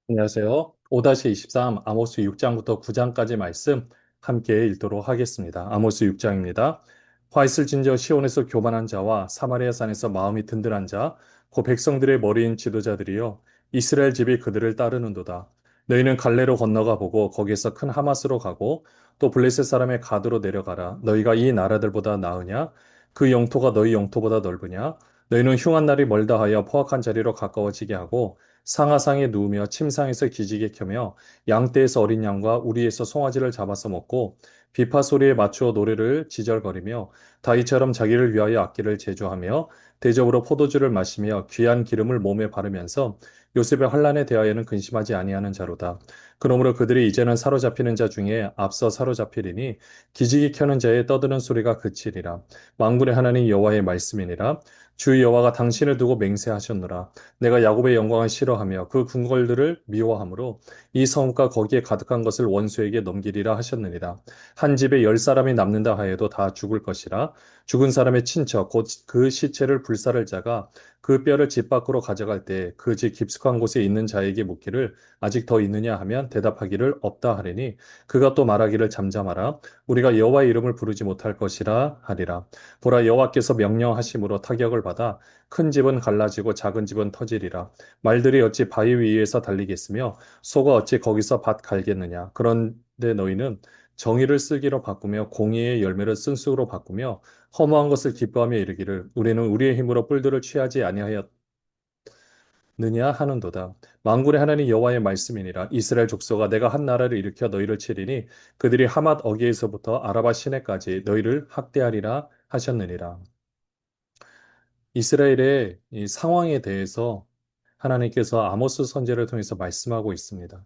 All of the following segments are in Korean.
안녕하세요. 5-23 아모스 6장부터 9장까지 말씀 함께 읽도록 하겠습니다. 아모스 6장입니다. 화 있을진저 시온에서 교만한 자와 사마리아 산에서 마음이 든든한 자, 그 백성들의 머리인 지도자들이여 이스라엘 집이 그들을 따르는도다. 너희는 갈레로 건너가 보고 거기에서 큰 하마스로 가고 또 블레셋 사람의 가드로 내려가라. 너희가 이 나라들보다 나으냐? 그 영토가 너희 영토보다 넓으냐? 너희는 흉한 날이 멀다 하여 포악한 자리로 가까워지게 하고 상하상에 누우며 침상에서 기지개 켜며 양떼에서 어린 양과 우리에서 송아지를 잡아서 먹고 비파 소리에 맞추어 노래를 지절거리며 다이처럼 자기를 위하여 악기를 제조하며 대접으로 포도주를 마시며 귀한 기름을 몸에 바르면서 요셉의 환난에 대하여는 근심하지 아니하는 자로다. 그러므로 그들이 이제는 사로잡히는 자 중에 앞서 사로잡히리니 기지개 켜는 자의 떠드는 소리가 그치리라. 만군의 하나님 여호와의 말씀이니라. 주 여호와가 당신을 두고 맹세하셨노라. 내가 야곱의 영광을 싫어하며 그 궁궐들을 미워하므로 이 성읍과 거기에 가득한 것을 원수에게 넘기리라 하셨느니라. 한 집에 10사람이 남는다 하여도 다 죽을 것이라. 죽은 사람의 친척 곧 그 시체를 불사를 자가 그 뼈를 집 밖으로 가져갈 때 그 집 깊숙한 곳에 있는 자에게 묻기를 아직 더 있느냐 하면 대답하기를 없다 하리니 그가 또 말하기를 잠잠하라. 우리가 여호와의 이름을 부르지 못할 것이라 하리라. 보라 여호와께서 명령하심으로 타격을 받아 큰 집은 갈라지고 작은 집은 터지리라. 말들이 어찌 바위 위에서 달리겠으며 소가 어찌 거기서 밭 갈겠느냐. 그런데 너희는 정의를 쓸기로 바꾸며 공의의 열매를 쓴쑥으로 바꾸며 허무한 것을 기뻐하며 이르기를 우리는 우리의 힘으로 뿔들을 취하지 아니하였느냐 하는도다. 만군의 하나님 여호와의 말씀이니라. 이스라엘 족속아 내가 한 나라를 일으켜 너희를 치리니 그들이 하맛 어귀에서부터 아라바 시내까지 너희를 학대하리라 하셨느니라. 이스라엘의 이 상황에 대해서 하나님께서 아모스 선지자를 통해서 말씀하고 있습니다.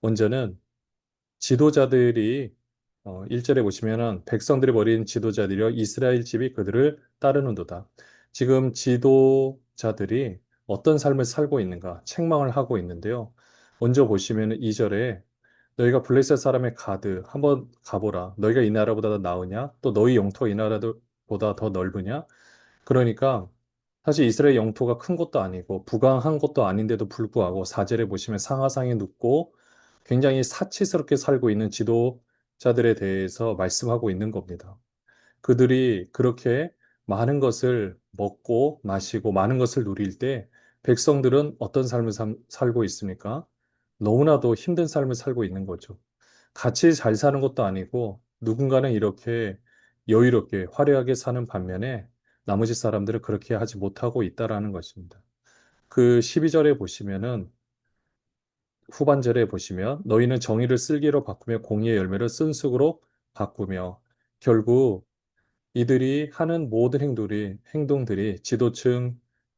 먼저는 지도자들이 1절에 보시면은 백성들이 버린 지도자들이여 이스라엘 집이 그들을 따르는도다. 지금 지도자들이 어떤 삶을 살고 있는가 책망을 하고 있는데요. 먼저 보시면 2절에 너희가 블레셋 사람의 가드 한번 가보라. 너희가 이 나라보다 더 나으냐? 또 너희 영토가 이 나라보다 더 넓으냐? 그러니까 사실 이스라엘 영토가 큰 것도 아니고 부강한 것도 아닌데도 불구하고 사절에 보시면 상하상에 눕고 굉장히 사치스럽게 살고 있는 지도자들에 대해서 말씀하고 있는 겁니다. 그들이 그렇게 많은 것을 먹고 마시고 많은 것을 누릴 때 백성들은 어떤 삶을 살고 있습니까? 너무나도 힘든 삶을 살고 있는 거죠. 같이 잘 사는 것도 아니고 누군가는 이렇게 여유롭게 화려하게 사는 반면에 나머지 사람들은 그렇게 하지 못하고 있다라는 것입니다. 그 12절에 보시면은 후반절에 보시면 너희는 정의를 쓸개로 바꾸며 공의의 열매를 쓴쑥으로 바꾸며 결국 이들이 하는 모든 행동들이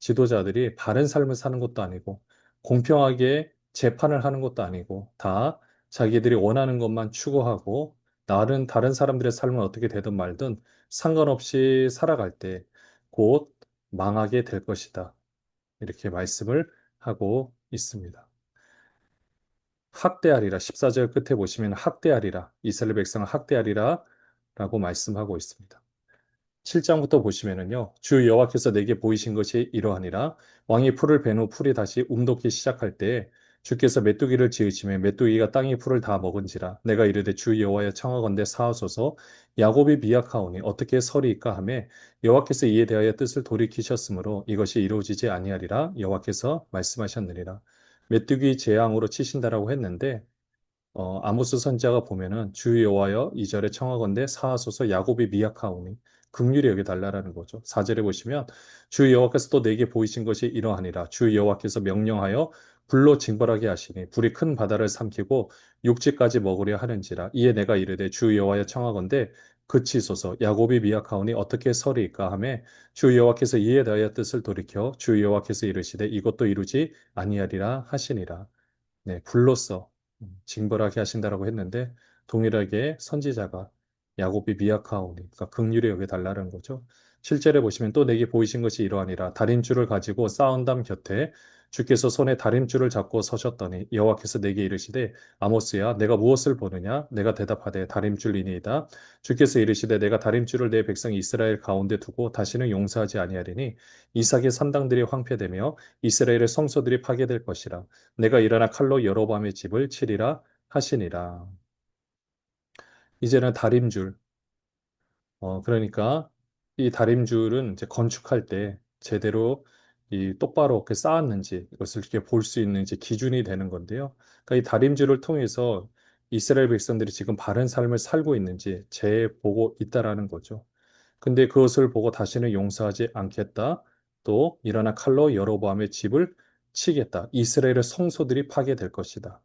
지도자들이 바른 삶을 사는 것도 아니고 공평하게 재판을 하는 것도 아니고 다 자기들이 원하는 것만 추구하고 다른 사람들의 삶은 어떻게 되든 말든 상관없이 살아갈 때 곧 망하게 될 것이다. 이렇게 말씀을 하고 있습니다. 학대하리라. 14절 끝에 보시면 학대하리라. 이스라엘 백성을 학대하리라 라고 말씀하고 있습니다. 7장부터 보시면은요. 주 여호와께서 내게 보이신 것이 이러하니라. 왕이 풀을 베는 후 풀이 다시 움돋기 시작할 때 주께서 메뚜기를 지으시며 메뚜기가 땅의 풀을 다 먹은지라. 내가 이르되 주 여호와여 청하건대 사하소서. 야곱이 미약하오니 어떻게 서리이까 하매 여호와께서 이에 대하여 뜻을 돌이키셨으므로 이것이 이루어지지 아니하리라. 여호와께서 말씀하셨느니라. 메뚜기 재앙으로 치신다라고 했는데 아모스 선지자가 보면은 주 여호와여 2절에 청하건대 사하소서 야곱이 미약하오니 긍휼히 여겨 달라라는 거죠. 4절에 보시면 주 여호와께서 또 내게 보이신 것이 이러하니라. 주 여호와께서 명령하여 불로 징벌하게 하시니 불이 큰 바다를 삼키고 육지까지 먹으려 하는지라. 이에 내가 이르되 주 여호와여 청하건대 그치소서. 야곱이 미약하오니 어떻게 서리이까 하매 주 여호와께서 이에 대하여 뜻을 돌이켜 주 여호와께서 이르시되 이것도 이루지 아니하리라 하시니라. 네, 불로써 징벌하게 하신다라고 했는데 동일하게 선지자가 야곱이 미약하오니 그러니까 긍휼히 여겨 달라는 거죠. 실제로 보시면 또 내게 보이신 것이 이러하니라. 달인줄을 가지고 싸운 담 곁에 주께서 손에 다림줄을 잡고 서셨더니 여호와께서 내게 이르시되 아모스야 내가 무엇을 보느냐 내가 대답하되 다림줄이니이다. 주께서 이르시되 내가 다림줄을 내 백성 이스라엘 가운데 두고 다시는 용서하지 아니하리니 이삭의 산당들이 황폐되며 이스라엘의 성소들이 파괴될 것이라. 내가 일어나 칼로 여로보암의 집을 치리라 하시니라. 이제는 다림줄. 그러니까 이 다림줄은 이제 건축할 때 제대로 이 똑바로 이렇게 쌓았는지 이것을 이렇게 볼 수 있는 이제 기준이 되는 건데요. 그러니까 이 다림줄을 통해서 이스라엘 백성들이 지금 바른 삶을 살고 있는지 재보고 있다라는 거죠. 근데 그것을 보고 다시는 용서하지 않겠다. 또 일어나 칼로 여로보암의 집을 치겠다. 이스라엘의 성소들이 파괴될 것이다.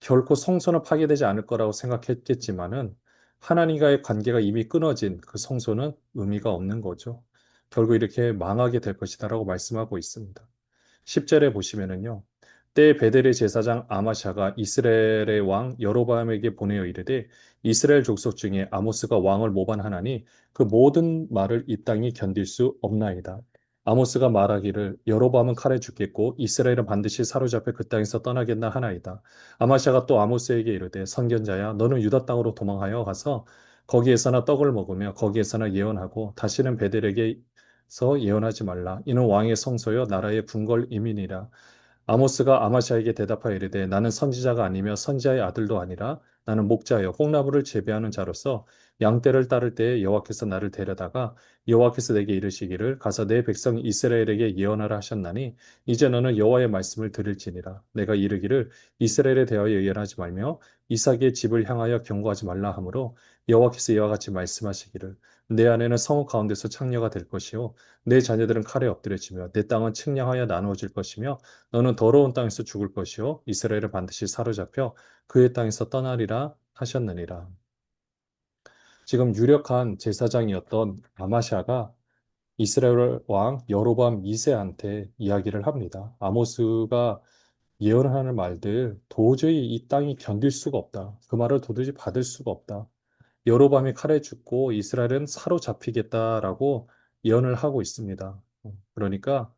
결코 성소는 파괴되지 않을 거라고 생각했겠지만은 하나님과의 관계가 이미 끊어진 그 성소는 의미가 없는 거죠. 결국 이렇게 망하게 될 것이다라고 말씀하고 있습니다. 10절에 보시면은요. 때 베델의 제사장 아마샤가 이스라엘의 왕 여로보암에게 보내어 이르되 이스라엘 족속 중에 아모스가 왕을 모반하나니 그 모든 말을 이 땅이 견딜 수 없나이다. 아모스가 말하기를 여로보암은 칼에 죽겠고 이스라엘은 반드시 사로잡혀 그 땅에서 떠나겠나 하나이다. 아마샤가 또 아모스에게 이르되 선견자야 너는 유다 땅으로 도망하여 가서 거기에서나 떡을 먹으며 거기에서나 예언하고 다시는 베델에게서 예언하지 말라. 이는 왕의 성소요 나라의 궁궐 이민이라. 아모스가 아마샤에게 대답하여 이르되 나는 선지자가 아니며 선지자의 아들도 아니라 나는 목자여 콩나물을 재배하는 자로서 양떼를 따를 때에 여호와께서 나를 데려다가 여호와께서 내게 이르시기를 가서 내 백성 이스라엘에게 예언하라 하셨나니 이제 너는 여호와의 말씀을 들을지니라 내가 이르기를 이스라엘에 대하여 예언하지 말며 이삭의 집을 향하여 경고하지 말라 하므로 여호와께서 이와 같이 말씀하시기를 내 아내는 성읍 가운데서 창녀가 될 것이요 내 자녀들은 칼에 엎드려지며 내 땅은 측량하여 나누어질 것이며 너는 더러운 땅에서 죽을 것이요 이스라엘은 반드시 사로잡혀 그의 땅에서 떠나리라 하셨느니라. 지금 유력한 제사장이었던 아마샤가 이스라엘 왕 여로보암 2세한테 이야기를 합니다. 아모스가 예언하는 말들 도저히 이 땅이 견딜 수가 없다. 그 말을 도저히 받을 수가 없다. 여로보암이 칼에 죽고 이스라엘은 사로잡히겠다라고 예언을 하고 있습니다. 그러니까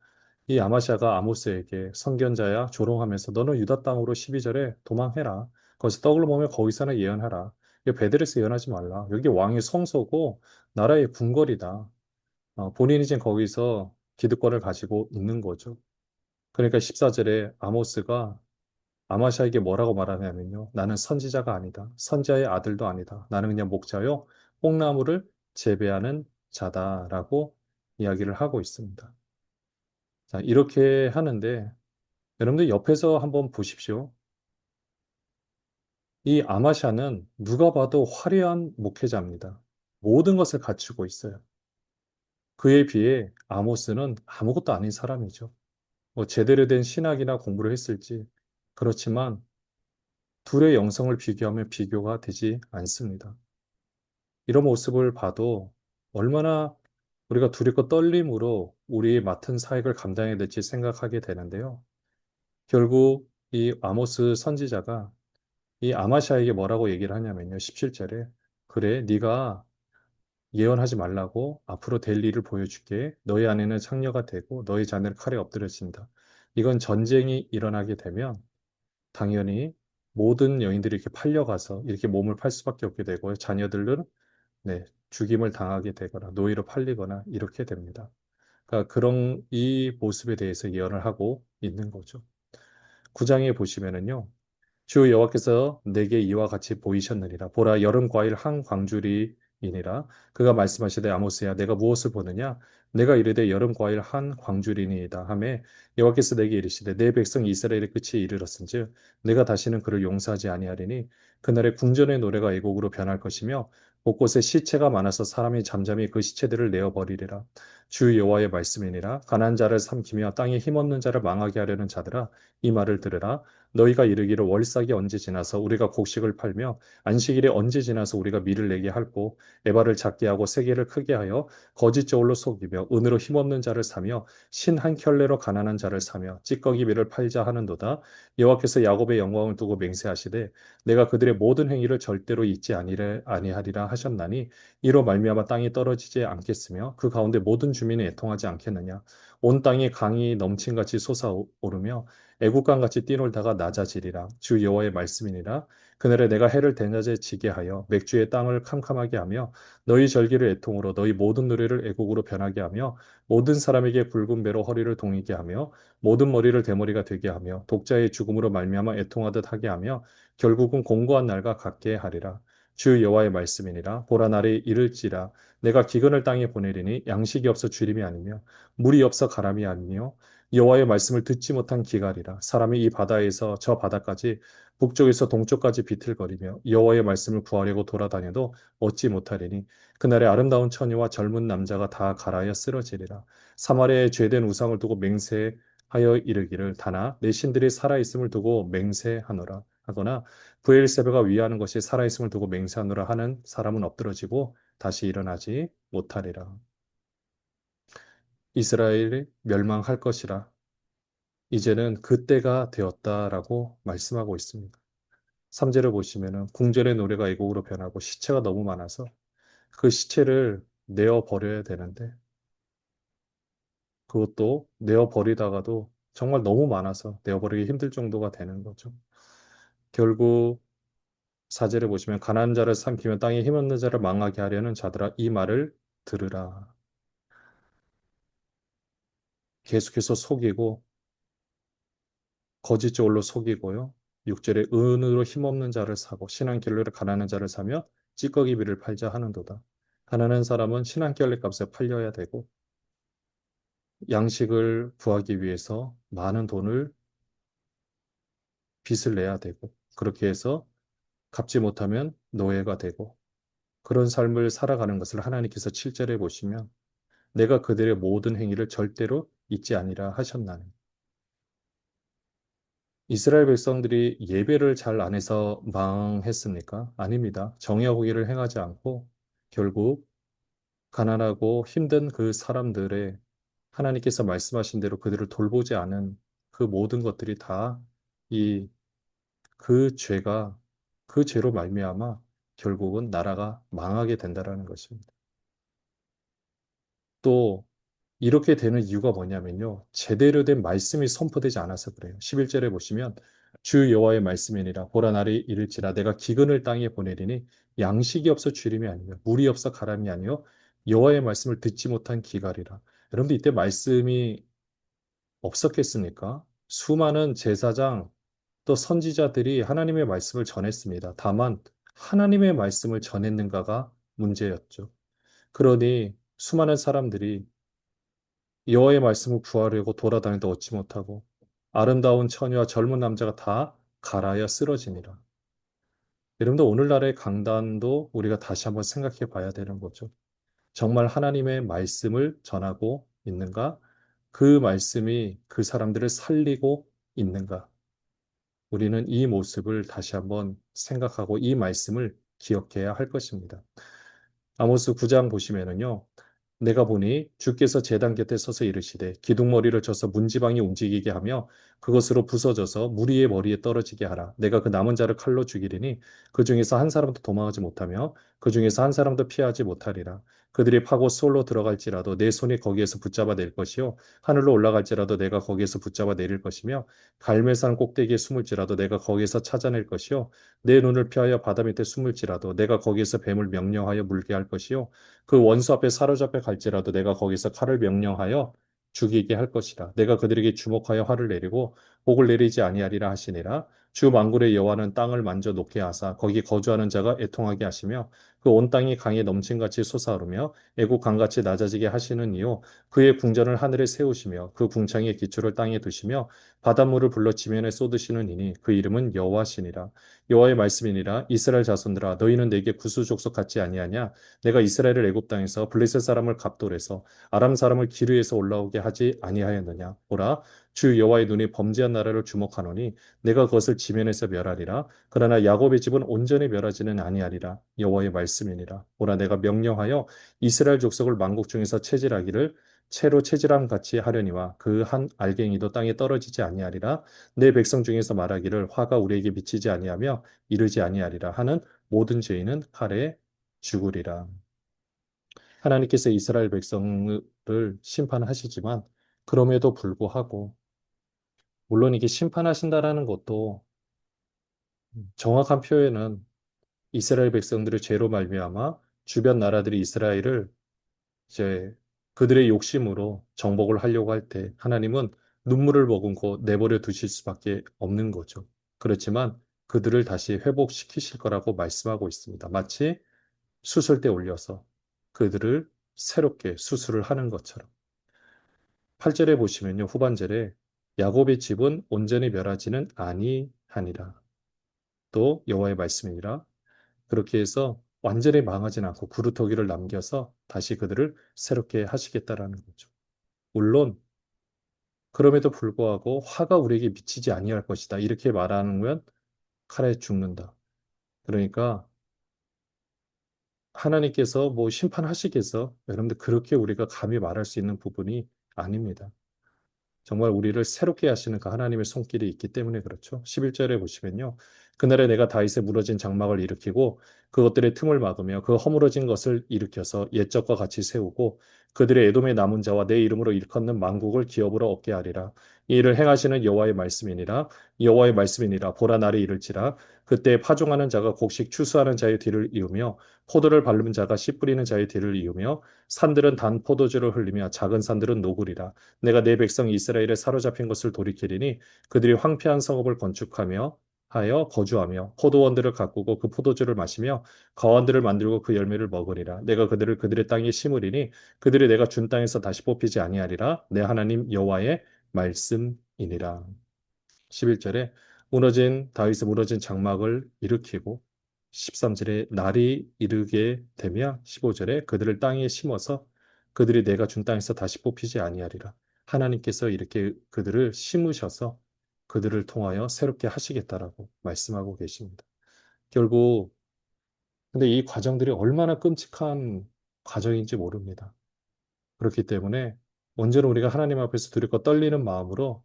이 아마샤가 아모스에게 선견자야 조롱하면서 너는 유다 땅으로 12절에 도망해라. 거기서 떡을 먹으며 거기서나 예언하라. 이거 베델에서 예언하지 말라. 여기 왕의 성소고 나라의 궁궐이다. 본인이 지금 거기서 기득권을 가지고 있는 거죠. 그러니까 14절에 아모스가 아마샤에게 뭐라고 말하냐면요. 나는 선지자가 아니다. 선지자의 아들도 아니다. 나는 그냥 목자요. 뽕나무를 재배하는 자다라고 이야기를 하고 있습니다. 자, 이렇게 하는데 여러분들 옆에서 한번 보십시오. 이 아마샤는 누가 봐도 화려한 목회자입니다. 모든 것을 갖추고 있어요. 그에 비해 아모스는 아무것도 아닌 사람이죠. 뭐 제대로 된 신학이나 공부를 했을지 그렇지만 둘의 영성을 비교하면 비교가 되지 않습니다. 이런 모습을 봐도 얼마나 우리가 두렵고 떨림으로 우리 맡은 사역을 감당해야 될지 생각하게 되는데요. 결국 이 아모스 선지자가 이 아마샤에게 뭐라고 얘기를 하냐면요. 17절에 그래 네가 예언하지 말라고 앞으로 될 일을 보여줄게. 너희 아내는 창녀가 되고 너희 자녀는 칼에 엎드려진다. 이건 전쟁이 일어나게 되면 당연히 모든 여인들이 이렇게 팔려가서 이렇게 몸을 팔 수밖에 없게 되고요. 자녀들은 네, 죽임을 당하게 되거나 노예로 팔리거나 이렇게 됩니다. 그러니까 그런 이 모습에 대해서 예언을 하고 있는 거죠. 9장에 보시면은요. 주 여호와께서 내게 이와 같이 보이셨느니라. 보라 여름 과일 한 광주리이니라. 그가 말씀하시되 아모스야 내가 무엇을 보느냐? 내가 이르되 여름 과일 한 광주리니이다 하매 여호와께서 내게 이르시되 내 백성 이스라엘의 끝이 이르렀은즉 내가 다시는 그를 용서하지 아니하리니 그날에 궁전의 노래가 애곡으로 변할 것이며 곳곳에 시체가 많아서 사람이 잠잠히 그 시체들을 내어 버리리라. 주 여호와의 말씀이니라. 가난한 자를 삼키며 땅에 힘없는 자를 망하게 하려는 자들아 이 말을 들으라. 너희가 이르기를 월삭이 언제 지나서 우리가 곡식을 팔며 안식일이 언제 지나서 우리가 밀을 내게 할고 에바를 작게 하고 세계를 크게 하여 거짓 저울로 속이며 은으로 힘없는 자를 사며 신 한 켤레로 가난한 자를 사며 찌꺼기 밀을 팔자 하는도다. 여호와께서 야곱의 영광을 두고 맹세하시되 내가 그들의 모든 행위를 절대로 잊지 아니하리라 하셨나니 이로 말미암아 땅이 떨어지지 않겠으며 그 가운데 모든 주민이 애통하지 않겠느냐. 온 땅이 강이 넘친같이 솟아오르며 애국강같이 뛰놀다가 낮아지리라. 주 여호와의 말씀이니라. 그날에 내가 해를 대낮에 지게 하여 맥주의 땅을 캄캄하게 하며 너희 절기를 애통으로 너희 모든 노래를 애곡으로 변하게 하며 모든 사람에게 굵은 배로 허리를 동이게 하며 모든 머리를 대머리가 되게 하며 독자의 죽음으로 말미암아 애통하듯 하게 하며 결국은 공고한 날과 같게 하리라. 주 여호와의 말씀이니라. 보라 날이 이를지라. 내가 기근을 땅에 보내리니 양식이 없어 주림이 아니며 물이 없어 가람이 아니며 여호와의 말씀을 듣지 못한 기갈이라. 사람이 이 바다에서 저 바다까지 북쪽에서 동쪽까지 비틀거리며 여호와의 말씀을 구하려고 돌아다녀도 얻지 못하리니 그날에 아름다운 처녀와 젊은 남자가 다 갈아여 쓰러지리라. 사마리아의 죄된 우상을 두고 맹세하여 이르기를 다나 내 신들이 살아있음을 두고 맹세하노라 하거나 브엘세바가 위하는 것이 살아있음을 두고 맹세하노라 하는 사람은 엎드러지고 다시 일어나지 못하리라. 이스라엘이 멸망할 것이라. 이제는 그때가 되었다라고 말씀하고 있습니다. 3절을 보시면은 궁전의 노래가 애곡으로 변하고 시체가 너무 많아서 그 시체를 내어 버려야 되는데 그것도 내어 버리다가도 정말 너무 많아서 내어 버리기 힘들 정도가 되는 거죠. 결국 4절에 보시면 가난한 자를 삼키며 땅에 힘없는 자를 망하게 하려는 자들아 이 말을 들으라. 계속해서 속이고 거짓 저울로 속이고요. 6절에 은으로 힘없는 자를 사고 신한길로 가난한 자를 사며 찌꺼기비를 팔자 하는도다. 가난한 사람은 신한길레 값에 팔려야 되고 양식을 구하기 위해서 많은 돈을 빚을 내야 되고 그렇게 해서 갚지 못하면 노예가 되고 그런 삶을 살아가는 것을 하나님께서 7절에 보시면 내가 그들의 모든 행위를 절대로 잊지 아니라 하셨나니 이스라엘 백성들이 예배를 잘 안 해서 망했습니까? 아닙니다. 정의와 공의를 행하지 않고 결국 가난하고 힘든 그 사람들의 하나님께서 말씀하신 대로 그들을 돌보지 않은 그 모든 것들이 다 이 그 죄가 그 죄로 말미암아 결국은 나라가 망하게 된다라는 것입니다. 또 이렇게 되는 이유가 뭐냐면요. 제대로 된 말씀이 선포되지 않아서 그래요. 11절에 보시면 주 여호와의 말씀이니라 보라 날이 이를지라 내가 기근을 땅에 보내리니 양식이 없어 주림이 아니며 물이 없어 가람이 아니요 여호와의 말씀을 듣지 못한 기갈이라. 여러분들 이때 말씀이 없었겠습니까? 수많은 제사장 또 선지자들이 하나님의 말씀을 전했습니다. 다만 하나님의 말씀을 전했는가가 문제였죠. 그러니 수많은 사람들이 여호와의 말씀을 구하려고 돌아다니도 얻지 못하고 아름다운 처녀와 젊은 남자가 다 갈아여 쓰러지니라. 여러분들 오늘날의 강단도 우리가 다시 한번 생각해 봐야 되는 거죠. 정말 하나님의 말씀을 전하고 있는가? 그 말씀이 그 사람들을 살리고 있는가? 우리는 이 모습을 다시 한번 생각하고 이 말씀을 기억해야 할 것입니다. 아모스 9장 보시면은요. 내가 보니 주께서 제단 곁에 서서 이르시되 기둥머리를 쳐서 문지방이 움직이게 하며 그것으로 부서져서 무리의 머리에 떨어지게 하라. 내가 그 남은 자를 칼로 죽이리니 그 중에서 한 사람도 도망하지 못하며 그 중에서 한 사람도 피하지 못하리라. 그들이 파고 수월로 들어갈지라도 내 손이 거기에서 붙잡아 낼 것이요 하늘로 올라갈지라도 내가 거기에서 붙잡아 내릴 것이며 갈멜산 꼭대기에 숨을지라도 내가 거기에서 찾아낼 것이요 내 눈을 피하여 바다 밑에 숨을지라도 내가 거기에서 뱀을 명령하여 물게 할 것이요 그 원수 앞에 사로잡혀 갈지라도 내가 거기서 칼을 명령하여 죽이게 할 것이라. 내가 그들에게 주목하여 화를 내리고 복을 내리지 아니하리라 하시니라. 주 만군의 여호와는 땅을 만져 놓게 하사 거기 거주하는 자가 애통하게 하시며 그 온 땅이 강에 넘친같이 솟아오르며 애국 강같이 낮아지게 하시는 이요 그의 궁전을 하늘에 세우시며 그 궁창의 기초를 땅에 두시며 바닷물을 불러 지면에 쏟으시는 이니 그 이름은 여호와시니라. 여호와의 말씀이니라. 이스라엘 자손들아 너희는 내게 구수족속 같지 아니하냐 내가 이스라엘을 애굽 땅에서 블레셋 사람을 갑돌에서 아람 사람을 기르에서 올라오게 하지 아니하였느냐 보라 주 여호와의 눈이 범죄한 나라를 주목하노니 내가 그것을 지면에서 멸하리라 그러나 야곱의 집은 온전히 멸하지는 아니하리라 여호와의 말씀이니라 보라 내가 명령하여 이스라엘 족속을 만국 중에서 체질하기를 채로 체질함 같이 하려니와 그 한 알갱이도 땅에 떨어지지 아니하리라 내 백성 중에서 말하기를 화가 우리에게 미치지 아니하며 이르지 아니하리라 하는 모든 죄인은 칼에 죽으리라. 하나님께서 이스라엘 백성을 심판하시지만 그럼에도 불구하고, 물론 이게 심판하신다라는 것도 정확한 표현은 이스라엘 백성들의 죄로 말미암아 주변 나라들이 이스라엘을 이제 그들의 욕심으로 정복을 하려고 할 때 하나님은 눈물을 머금고 내버려 두실 수밖에 없는 거죠. 그렇지만 그들을 다시 회복시키실 거라고 말씀하고 있습니다. 마치 수술대 올려서 그들을 새롭게 수술을 하는 것처럼. 8절에 보시면요. 후반절에 야곱의 집은 온전히 멸하지는 아니하니라. 또 여호와의 말씀이니라. 그렇게 해서 완전히 망하진 않고 구루터기를 남겨서 다시 그들을 새롭게 하시겠다라는 거죠. 물론 그럼에도 불구하고 화가 우리에게 미치지 아니할 것이다. 이렇게 말하면 칼에 죽는다. 그러니까 하나님께서 뭐 심판하시겠어? 여러분들 그렇게 우리가 감히 말할 수 있는 부분이 아닙니다. 정말 우리를 새롭게 하시는 그 하나님의 손길이 있기 때문에 그렇죠. 11절에 보시면요. 그날에 내가 다윗의 무너진 장막을 일으키고 그것들의 틈을 막으며 그 허물어진 것을 일으켜서 옛적과 같이 세우고 그들의 에돔의 남은 자와 내 이름으로 일컫는 만국을 기업으로 얻게 하리라. 이 일을 행하시는 여호와의 말씀이니라. 여호와의 말씀이니라. 보라 날이 이를지라. 그때 파종하는 자가 곡식 추수하는 자의 뒤를 이으며 포도를 밟는 자가 씨 뿌리는 자의 뒤를 이으며 산들은 단 포도주를 흘리며 작은 산들은 노구리라. 내가 내 백성 이스라엘에 사로잡힌 것을 돌이키리니 그들이 황폐한 성읍을 건축하며 하여 거주하며 포도원들을 가꾸고 그 포도주를 마시며 가원들을 만들고 그 열매를 먹으리라. 내가 그들을 그들의 땅에 심으리니 그들이 내가 준 땅에서 다시 뽑히지 아니하리라. 내 하나님 여호와의 말씀이니라. 11절에 무너진 다윗의 무너진 장막을 일으키고 13절에 날이 이르게 되며 15절에 그들을 땅에 심어서 그들이 내가 준 땅에서 다시 뽑히지 아니하리라. 하나님께서 이렇게 그들을 심으셔서 그들을 통하여 새롭게 하시겠다라고 말씀하고 계십니다. 결국 근데 이 과정들이 얼마나 끔찍한 과정인지 모릅니다. 그렇기 때문에 언제나 우리가 하나님 앞에서 두렵고 떨리는 마음으로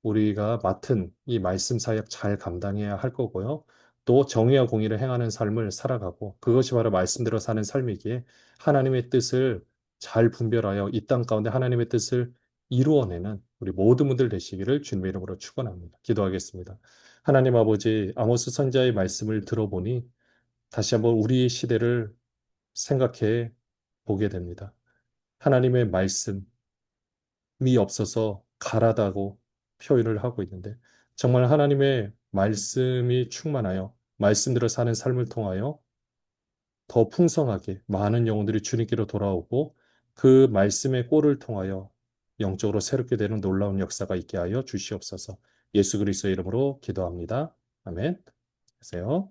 우리가 맡은 이 말씀 사역 잘 감당해야 할 거고요. 또 정의와 공의를 행하는 삶을 살아가고 그것이 바로 말씀대로 사는 삶이기에 하나님의 뜻을 잘 분별하여 이 땅 가운데 하나님의 뜻을 이루어내는 우리 모든 분들 되시기를 주님의 이름으로 축원합니다. 기도하겠습니다. 하나님 아버지 아모스 선지자의 말씀을 들어보니 다시 한번 우리의 시대를 생각해 보게 됩니다. 하나님의 말씀 없어서 가라다고 표현을 하고 있는데 정말 하나님의 말씀이 충만하여 말씀대로 사는 삶을 통하여 더 풍성하게 많은 영혼들이 주님께로 돌아오고 그 말씀의 꼴을 통하여 영적으로 새롭게 되는 놀라운 역사가 있게 하여 주시옵소서. 예수 그리스도의 이름으로 기도합니다. 아멘. 하세요.